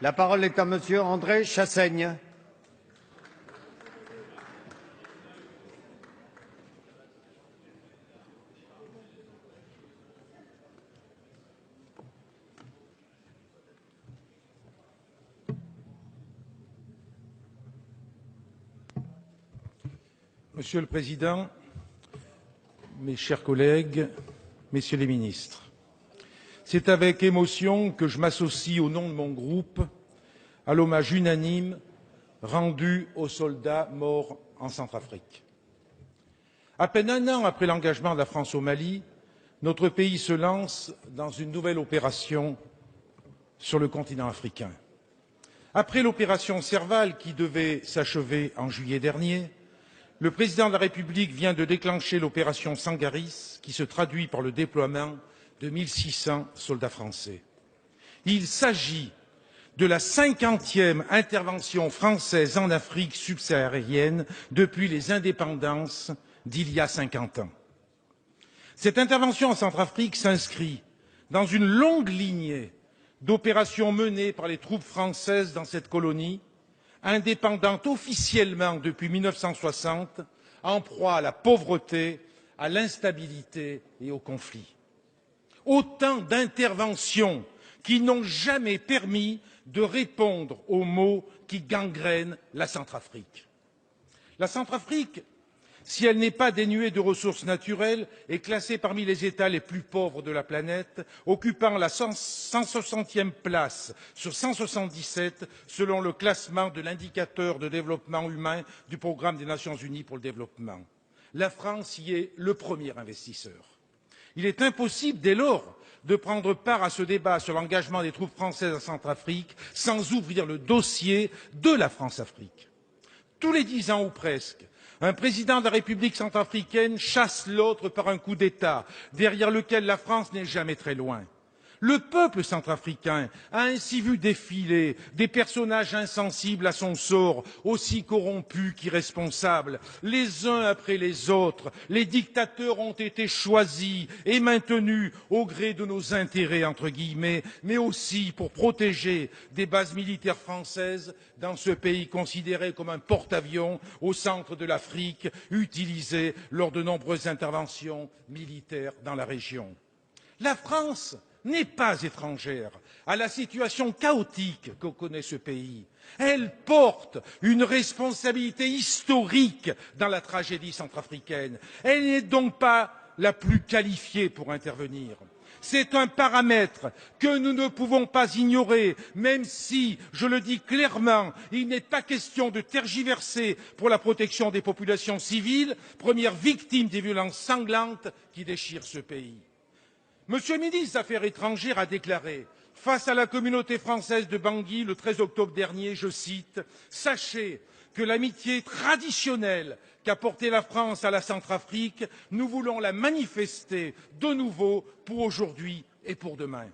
La parole est à Monsieur André Chassaigne. Monsieur le Président, mes chers collègues, Messieurs les ministres, c'est avec émotion que je m'associe au nom de mon groupe à l'hommage unanime rendu aux soldats morts en Centrafrique. À peine un an après l'engagement de la France au Mali, notre pays se lance dans une nouvelle opération sur le continent africain. Après l'opération Serval qui devait s'achever en juillet dernier, le président de la République vient de déclencher l'opération Sangaris, qui se traduit par le déploiement de 1600 soldats français. Il s'agit de la 50e intervention française en Afrique subsaharienne depuis les indépendances d'il y a 50 ans. Cette intervention en Centrafrique s'inscrit dans une longue lignée d'opérations menées par les troupes françaises dans cette colonie, indépendante officiellement depuis 1960, en proie à la pauvreté, à l'instabilité et au conflit. Autant d'interventions qui n'ont jamais permis de répondre aux maux qui gangrènent la Centrafrique. La Centrafrique, si elle n'est pas dénuée de ressources naturelles, est classée parmi les États les plus pauvres de la planète, occupant la 160e place sur 177 selon le classement de l'indicateur de développement humain du Programme des Nations Unies pour le développement. La France y est le premier investisseur. Il est impossible, dès lors, de prendre part à ce débat sur l'engagement des troupes françaises en Centrafrique sans ouvrir le dossier de la France-Afrique. Tous les 10 ans ou presque, un président de la République centrafricaine chasse l'autre par un coup d'État, derrière lequel la France n'est jamais très loin. Le peuple centrafricain a ainsi vu défiler des personnages insensibles à son sort, aussi corrompus qu'irresponsables. Les uns après les autres, les dictateurs ont été choisis et maintenus au gré de nos intérêts, entre guillemets, mais aussi pour protéger des bases militaires françaises dans ce pays considéré comme un porte-avions au centre de l'Afrique, utilisé lors de nombreuses interventions militaires dans la région. La France n'est pas étrangère à la situation chaotique que connaît ce pays. Elle porte une responsabilité historique dans la tragédie centrafricaine. Elle n'est donc pas la plus qualifiée pour intervenir. C'est un paramètre que nous ne pouvons pas ignorer, même si, je le dis clairement, il n'est pas question de tergiverser pour la protection des populations civiles, premières victimes des violences sanglantes qui déchirent ce pays. Monsieur le ministre des Affaires étrangères a déclaré face à la communauté française de Bangui le 13 octobre dernier, je cite, « Sachez que l'amitié traditionnelle qu'a portée la France à la Centrafrique, nous voulons la manifester de nouveau pour aujourd'hui et pour demain. »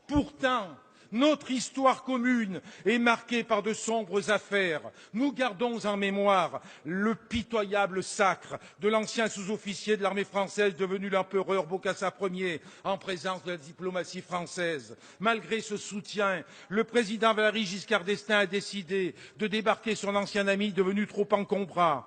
Pourtant, notre histoire commune est marquée par de sombres affaires. Nous gardons en mémoire le pitoyable sacre de l'ancien sous-officier de l'armée française devenu l'empereur Bokassa Ier en présence de la diplomatie française. Malgré ce soutien, le président Valéry Giscard d'Estaing a décidé de débarquer son ancien ami devenu trop encombrant,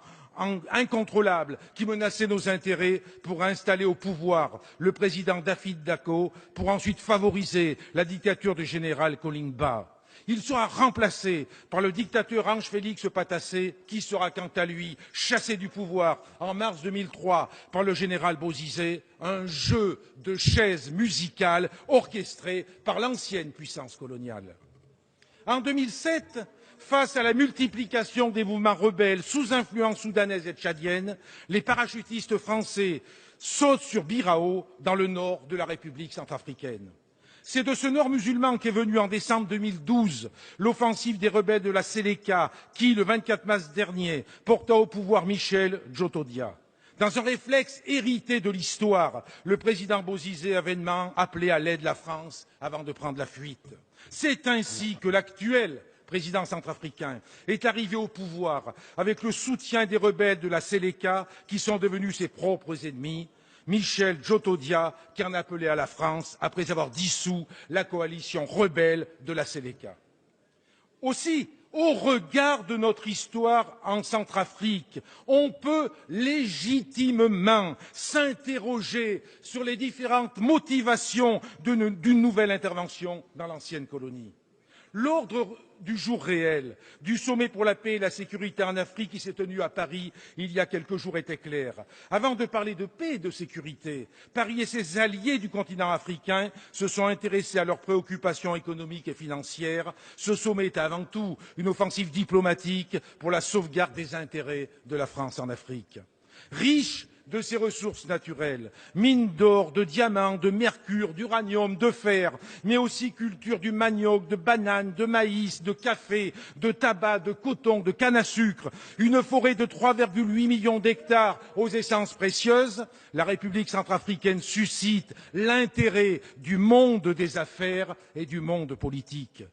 incontrôlable, qui menaçait nos intérêts pour installer au pouvoir le président David Dacko pour ensuite favoriser la dictature du général Kolimba. Il sera remplacé par le dictateur Ange Félix Patassé, qui sera quant à lui chassé du pouvoir en mars 2003 par le général Bozizé, un jeu de chaises musicales orchestré par l'ancienne puissance coloniale. En 2007, face à la multiplication des mouvements rebelles sous influence soudanaise et tchadienne, les parachutistes français sautent sur Birao, dans le nord de la République centrafricaine. C'est de ce nord musulman qu'est venue en décembre 2012 l'offensive des rebelles de la Séléka qui, le 24 mars dernier, porta au pouvoir Michel Djotodia. Dans un réflexe hérité de l'histoire, le président Bozizé a vainement appelé à l'aide la France avant de prendre la fuite. C'est ainsi que l'actuel président centrafricain est arrivé au pouvoir avec le soutien des rebelles de la Séléka qui sont devenus ses propres ennemis, Michel Djotodia qui en appelait à la France après avoir dissous la coalition rebelle de la Séléka. Aussi, au regard de notre histoire en Centrafrique, on peut légitimement s'interroger sur les différentes motivations d'une nouvelle intervention dans l'ancienne colonie. L'ordre du jour réel du sommet pour la paix et la sécurité en Afrique qui s'est tenu à Paris il y a quelques jours était clair. Avant de parler de paix et de sécurité, Paris et ses alliés du continent africain se sont intéressés à leurs préoccupations économiques et financières. Ce sommet est avant tout une offensive diplomatique pour la sauvegarde des intérêts de la France en Afrique. Riche de ses ressources naturelles, mines d'or, de diamants, de mercure, d'uranium, de fer, mais aussi culture du manioc, de bananes, de maïs, de café, de tabac, de coton, de canne à sucre, une forêt de 3,8 millions d'hectares aux essences précieuses, la République centrafricaine suscite l'intérêt du monde des affaires et du monde politique.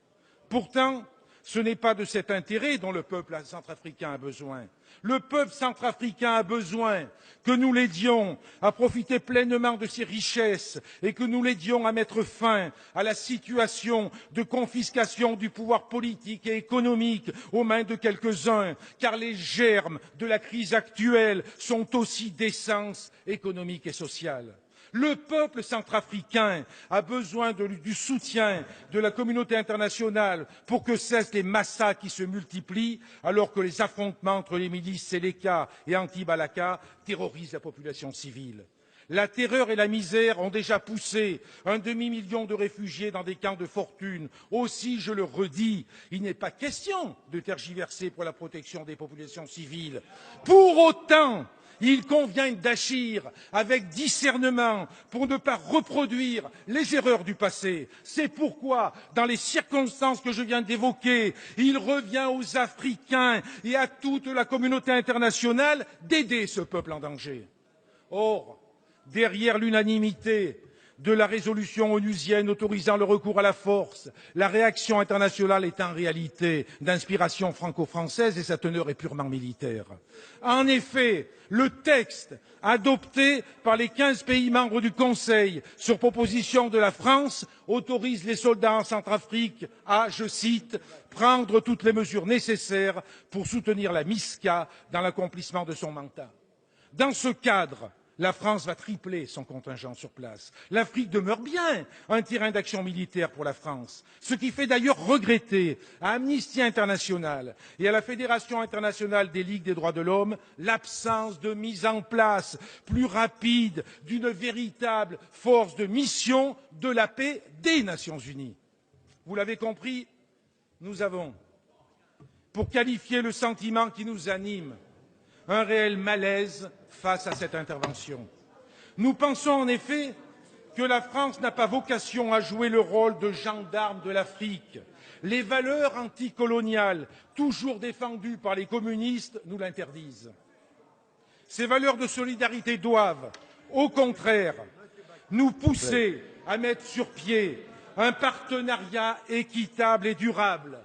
Pourtant, ce n'est pas de cet intérêt dont le peuple centrafricain a besoin. Le peuple centrafricain a besoin que nous l'aidions à profiter pleinement de ses richesses et que nous l'aidions à mettre fin à la situation de confiscation du pouvoir politique et économique aux mains de quelques-uns, car les germes de la crise actuelle sont aussi d'essence économique et sociale. Le peuple centrafricain a besoin du soutien de la communauté internationale pour que cessent les massacres qui se multiplient alors que les affrontements entre les milices Séléka et Anti-Balaka terrorisent la population civile. La terreur et la misère ont déjà poussé un demi-million de réfugiés dans des camps de fortune. Aussi, je le redis, il n'est pas question de tergiverser pour la protection des populations civiles. Pour autant, il convient d'agir avec discernement pour ne pas reproduire les erreurs du passé. C'est pourquoi, dans les circonstances que je viens d'évoquer, il revient aux Africains et à toute la communauté internationale d'aider ce peuple en danger. Or, derrière l'unanimité de la résolution onusienne autorisant le recours à la force, la réaction internationale est en réalité d'inspiration franco-française et sa teneur est purement militaire. En effet, le texte adopté par les 15 pays membres du Conseil sur proposition de la France autorise les soldats en Centrafrique à, je cite, prendre toutes les mesures nécessaires pour soutenir la MISCA dans l'accomplissement de son mandat. Dans ce cadre, la France va tripler son contingent sur place. L'Afrique demeure bien un terrain d'action militaire pour la France, ce qui fait d'ailleurs regretter à Amnesty International et à la Fédération internationale des ligues des droits de l'homme l'absence de mise en place plus rapide d'une véritable force de mission de la paix des Nations unies. Vous l'avez compris, nous avons, pour qualifier le sentiment qui nous anime, un réel malaise face à cette intervention. Nous pensons en effet que la France n'a pas vocation à jouer le rôle de gendarme de l'Afrique. Les valeurs anticoloniales, toujours défendues par les communistes, nous l'interdisent. Ces valeurs de solidarité doivent, au contraire, nous pousser à mettre sur pied un partenariat équitable et durable,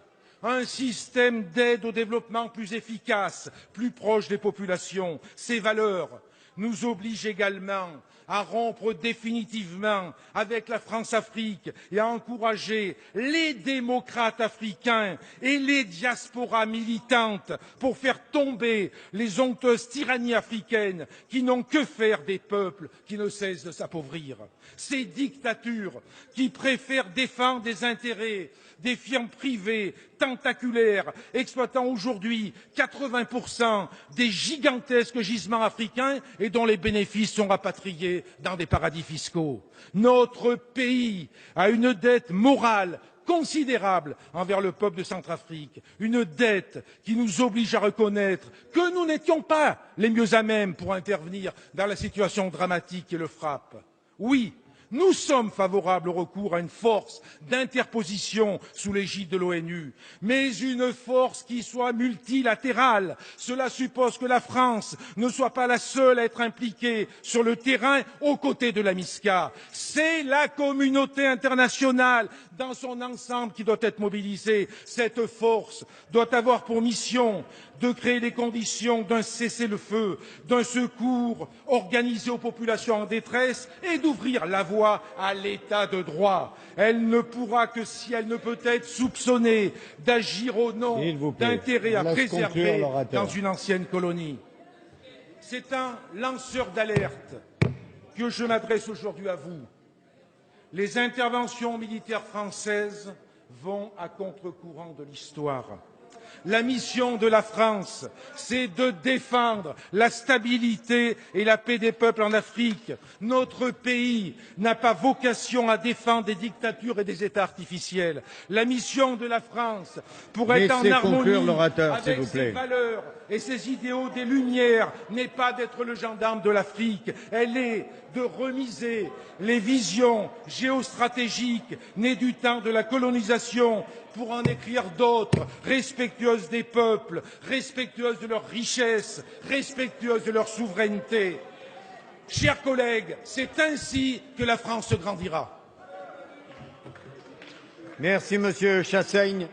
un système d'aide au développement plus efficace, plus proche des populations. Ces valeurs nous obligent également à rompre définitivement avec la France-Afrique et à encourager les démocrates africains et les diasporas militantes pour faire tomber les honteuses tyrannies africaines qui n'ont que faire des peuples qui ne cessent de s'appauvrir. Ces dictatures qui préfèrent défendre des intérêts des firmes privées tentaculaires exploitant aujourd'hui 80% des gigantesques gisements africains et dont les bénéfices sont rapatriés dans des paradis fiscaux. Notre pays a une dette morale considérable envers le peuple de Centrafrique, une dette qui nous oblige à reconnaître que nous n'étions pas les mieux à même pour intervenir dans la situation dramatique qui le frappe. Oui, nous sommes favorables au recours à une force d'interposition sous l'égide de l'ONU, mais une force qui soit multilatérale. Cela suppose que la France ne soit pas la seule à être impliquée sur le terrain aux côtés de la MISCA. C'est la communauté internationale dans son ensemble qui doit être mobilisée. Cette force doit avoir pour mission de créer les conditions d'un cessez-le-feu, d'un secours organisé aux populations en détresse et d'ouvrir la voie fois à l'état de droit. Elle ne pourra que si elle ne peut être soupçonnée d'agir au nom d'intérêts à préserver dans une ancienne colonie. C'est un lanceur d'alerte que je m'adresse aujourd'hui à vous. Les interventions militaires françaises vont à contre-courant de l'histoire. La mission de la France, c'est de défendre la stabilité et la paix des peuples en Afrique. Notre pays n'a pas vocation à défendre des dictatures et des États artificiels. La mission de la France, pour être en harmonie avec ses valeurs et ses idéaux des Lumières, n'est pas d'être le gendarme de l'Afrique. Elle est de remiser les visions géostratégiques nées du temps de la colonisation pour en écrire d'autres, respectueuses des peuples, respectueuses de leurs richesses, respectueuses de leur souveraineté. Chers collègues, c'est ainsi que la France grandira. Merci, Monsieur Chassaigne.